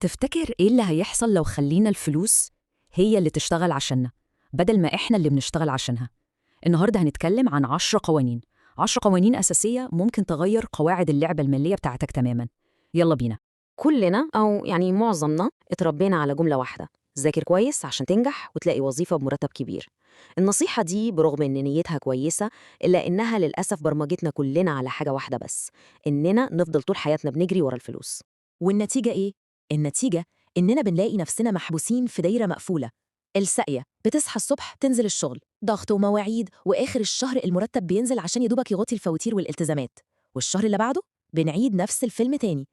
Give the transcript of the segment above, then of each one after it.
تفتكر إيه اللي هيحصل لو خلّينا الفلوس هي اللي تشتغل عشاننا، بدل ما إحنا اللي بنشتغل عشانها؟ النهارده هنتكلم عن 10 قوانين، 10 قوانين أساسية ممكن تغيّر قواعد اللعبة المالية بتاعتك تمامًا. يلا بينا. كلنا أو يعني معظمنا اتربينا على جملة واحدة: ذاكر كويس عشان تنجح وتلاقي وظيفة بمرتب كبير. النصيحة دي برغم إن نيتها كويسة، إلا إنها للأسف برمجتنا كلنا على حاجة واحدة بس: إننا نفضل طول حياتنا بنجري ورا الفلوس. والنتيجة إيه؟ النتيجة إننا بنلاقي نفسنا محبوسين في دايرة مقفولة. الساقية بتصحى الصبح تنزل الشغل، ضغط ومواعيد، وآخر الشهر المرتب بينزل عشان يدوبك يغطي الفواتير والالتزامات. والشهر اللي بعده بنعيد نفس الفيلم تاني.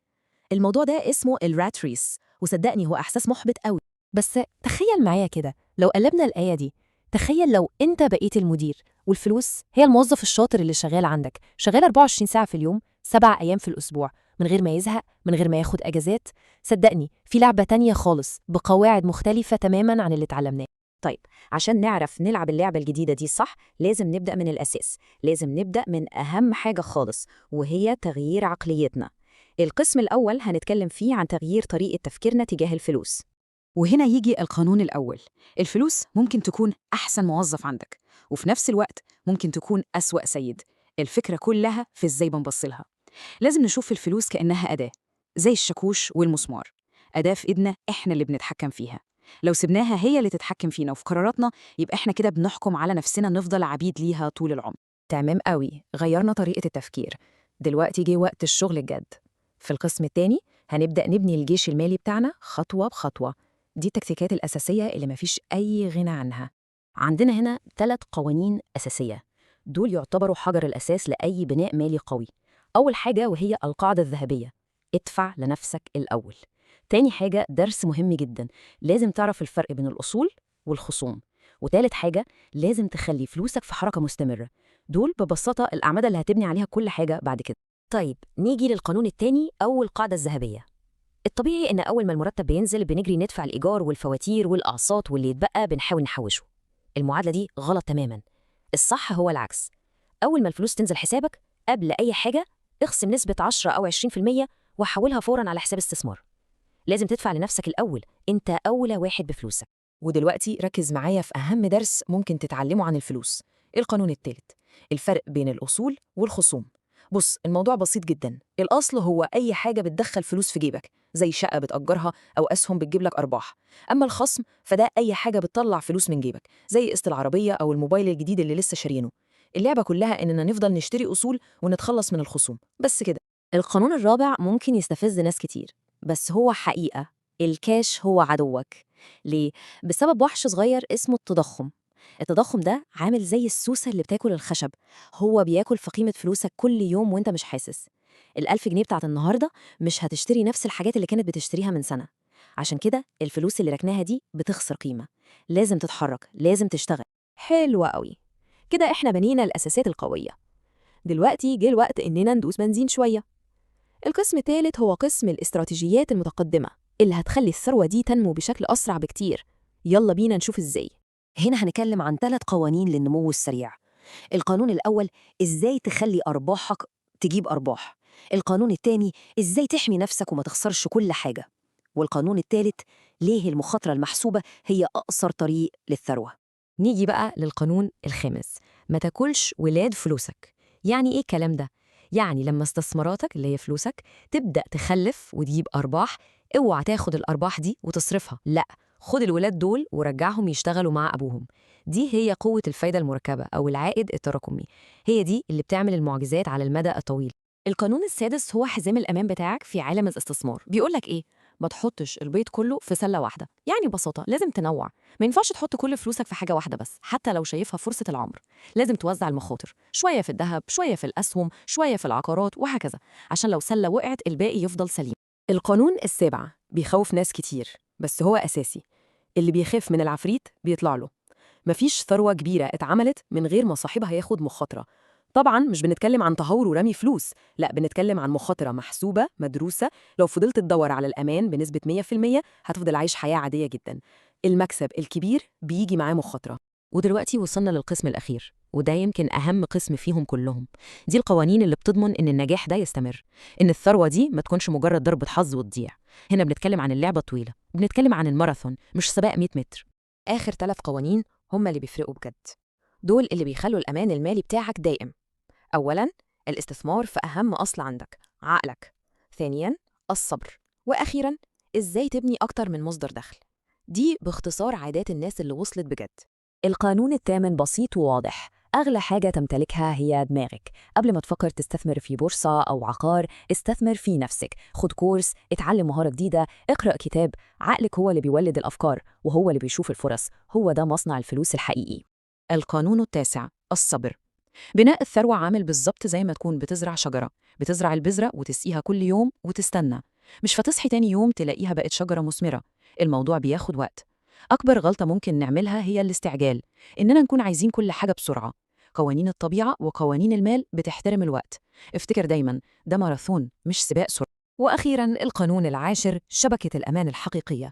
الموضوع ده اسمه الرات ريس، وصدقني هو إحساس محبط قوي. بس تخيل معايا كده، لو قلبنا الآية دي، تخيل لو أنت بقيت المدير والفلوس هي الموظف الشاطر اللي شغال عندك، شغال 24 ساعة في اليوم، 7 أيام في الأسبوع، من غير ما يزهق، من غير ما ياخد أجازات. صدقني في لعبة تانية خالص بقواعد مختلفة تماماً عن اللي اتعلمناه. طيب، عشان نعرف نلعب اللعبة الجديدة دي صح، لازم نبدأ من الأساس، لازم نبدأ من أهم حاجة خالص، وهي تغيير عقليتنا. القسم الأول هنتكلم فيه عن تغيير طريقة تفكيرنا تجاه الفلوس. وهنا يجي القانون الأول. الفلوس ممكن تكون أحسن موظف عندك، وفي نفس الوقت ممكن تكون أسوأ سيد. الفكرة كلها في إزاي بنبصلها. لازم نشوف الفلوس كأنها أداة، زي الشاكوش والمسمار، أداة في إيدنا إحنا اللي بنتحكم فيها. لو سبناها هي اللي تتحكم فينا وفي قراراتنا، يبقى إحنا كده بنحكم على نفسنا نفضل عبيد ليها طول العمر. تمام قوي، غيرنا طريقة التفكير. دلوقتي جه وقت الشغل الجد. في القسم التاني هنبدأ نبني الجيش المالي بتاعنا خطوة بخطوة. دي التكتيكات الأساسية اللي مفيش أي غنى عنها. عندنا هنا 3 قوانين أساسية، دول يعتبروا حجر الأساس لأي بناء مالي قوي. أول حاجة وهي القاعدة الذهبية: ادفع لنفسك الأول. تاني حاجة درس مهم جدا، لازم تعرف الفرق بين الأصول والخصوم. وتالت حاجة، لازم تخلي فلوسك في حركة مستمرة. دول ببساطة الأعمدة اللي هتبني عليها كل حاجة بعد كده. طيب نيجي للقانون التاني أو القاعدة الذهبية. الطبيعي إن أول ما المرتب بينزل بنجري ندفع الإيجار والفواتير والأقساط، واللي يتبقى بنحاول نحوشه. المعادلة دي غلط تماماً. الصح هو العكس: أول ما الفلوس تنزل حسابك، قبل أي حاجة اخصم نسبة 10 أو 20% وحولها فوراً على حساب استثمار. لازم تدفع لنفسك الأول، أنت أولى واحد بفلوسك. ودلوقتي ركز معايا في أهم درس ممكن تتعلمه عن الفلوس: القانون التالت، الفرق بين الأصول والخصوم. بص، الموضوع بسيط جدا. الأصل هو أي حاجة بتدخل فلوس في جيبك، زي شقة بتأجرها أو أسهم بتجيب لك أرباح. أما الخصم فده أي حاجة بتطلع فلوس من جيبك، زي قسط العربية أو الموبايل الجديد اللي لسه شارينه. اللعبة كلها إننا نفضل نشتري أصول ونتخلص من الخصوم، بس كده. القانون الرابع ممكن يستفز ناس كتير، بس هو حقيقة: الكاش هو عدوك. ليه؟ بسبب وحش صغير اسمه التضخم. التضخم ده عامل زي السوسة اللي بتاكل الخشب، هو بياكل في قيمة فلوسك كل يوم وانت مش حاسس. ال1000 جنيه بتاعت النهاردة مش هتشتري نفس الحاجات اللي كانت بتشتريها من سنة. عشان كده الفلوس اللي ركناها دي بتخسر قيمة. لازم تتحرك، لازم تشتغل. حلوة قوي. كده إحنا بنينا الأساسات القوية. دلوقتي جه الوقت إننا ندوس بنزين شوية. القسم الثالث هو قسم الاستراتيجيات المتقدمة، اللي هتخلي الثروة دي تنمو بشكل أسرع بكتير. يلا بينا نشوف إزاي. هنا هنتكلم عن 3 قوانين للنمو السريع. القانون الأول: إزاي تخلي أرباحك تجيب أرباح. القانون التاني: إزاي تحمي نفسك وما تخسرش كل حاجة. والقانون التالت: ليه المخاطرة المحسوبة هي أقصر طريق للثروة. نيجي بقى للقانون الخامس: ما تاكلش ولاد فلوسك. يعني إيه الكلام ده؟ يعني لما استثماراتك اللي هي فلوسك تبدأ تخلف وتجيب أرباح، اوعى تاخد الأرباح دي وتصرفها، لأ، خد الولاد دول ورجعهم يشتغلوا مع أبوهم. دي هي قوة الفايدة المركبة أو العائد التراكمي، هي دي اللي بتعمل المعجزات على المدى الطويل. القانون السادس هو حزام الأمان بتاعك في عالم الاستثمار. بيقولك إيه؟ ما تحطش البيض كله في سلة واحدة. يعني ببساطة لازم تنوع. ما ينفعش تحط كل فلوسك في حاجة واحدة بس، حتى لو شايفها فرصة العمر. لازم توزع المخاطر، شوية في الذهب، شوية في الأسهم، شوية في العقارات، وهكذا، عشان لو سلة وقعت الباقي يفضل سليم. القانون السابع بيخوف ناس كتير، بس هو أساسي: اللي بيخاف من العفريت بيطلع له. مفيش ثروة كبيرة اتعملت من غير ما صاحبها ياخد مخاطرة. طبعاً مش بنتكلم عن تهور ورمي فلوس، لا، بنتكلم عن مخاطرة محسوبة مدروسة. لو فضلت تدور على الأمان بنسبة 100% هتفضل عايش حياة عادية جداً. المكسب الكبير بيجي معاه مخاطرة. ودلوقتي وصلنا للقسم الأخير، وده يمكن أهم قسم فيهم كلهم. دي القوانين اللي بتضمن إن النجاح ده يستمر، إن الثروة دي ما تكونش مجرد ضربة حظ وتضيع. هنا بنتكلم عن اللعبة الطويلة، بنتكلم عن الماراثون مش سباق 100 متر. آخر 3 قوانين هم اللي بيفرقوا بجد. دول اللي بيخلوا الأمان المالي بتاعك دائم. أولاً، الاستثمار في أهم أصل عندك، عقلك. ثانياً، الصبر. وأخيراً، إزاي تبني أكتر من مصدر دخل. دي باختصار عادات الناس اللي وصلت بجد. القانون الثامن بسيط وواضح. أغلى حاجة تمتلكها هي دماغك. قبل ما تفكر تستثمر في بورصة أو عقار، استثمر في نفسك. خد كورس، اتعلم مهارة جديدة، اقرأ كتاب. عقلك هو اللي بيولد الأفكار، وهو اللي بيشوف الفرص. هو ده مصنع الفلوس الحقيقي. القانون التاسع، الصبر. بناء الثروة عامل بالظبط زي ما تكون بتزرع شجرة، بتزرع البذرة وتسقيها كل يوم وتستنى. مش فتصحي تاني يوم تلاقيها بقت شجرة مثمرة. الموضوع بياخد وقت. أكبر غلطة ممكن نعملها هي الاستعجال، إننا نكون عايزين كل حاجة بسرعة. قوانين الطبيعة وقوانين المال بتحترم الوقت. افتكر دايماً، ده ماراثون مش سباق سرعة. وأخيراً القانون العاشر، شبكة الأمان الحقيقية.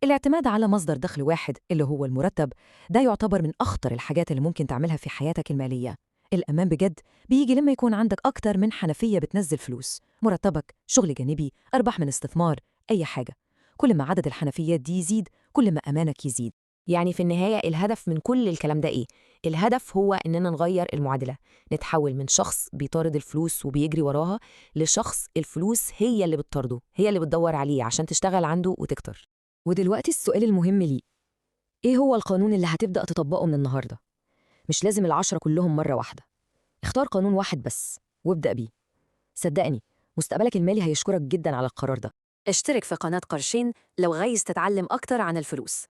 الاعتماد على مصدر دخل واحد اللي هو المرتب، ده يعتبر من أخطر الحاجات اللي ممكن تعملها في حياتك المالية. الأمان بجد بيجي لما يكون عندك أكتر من حنفية بتنزل فلوس، مرتبك، شغل جانبي، أرباح من استثمار، أي حاجة. كل ما عدد الحنفيات دي يزيد، كل ما أمانك يزيد. يعني في النهاية الهدف من كل الكلام ده إيه؟ الهدف هو إننا نغير المعادلة، نتحول من شخص بيطارد الفلوس وبيجري وراها لشخص الفلوس هي اللي بتطارده، هي اللي بتدور عليه عشان تشتغل عنده وتكتر. ودلوقتي السؤال المهم لي، إيه هو القانون اللي هتبدأ تطبقه من النهاردة؟ مش لازم ال10 كلهم مرة واحدة. اختار قانون واحد بس وابدأ بيه. صدقني، مستقبلك المالي هيشكرك جدا على القرار ده. اشترك في قناة قرشين لو عايز تتعلم أكتر عن الفلوس.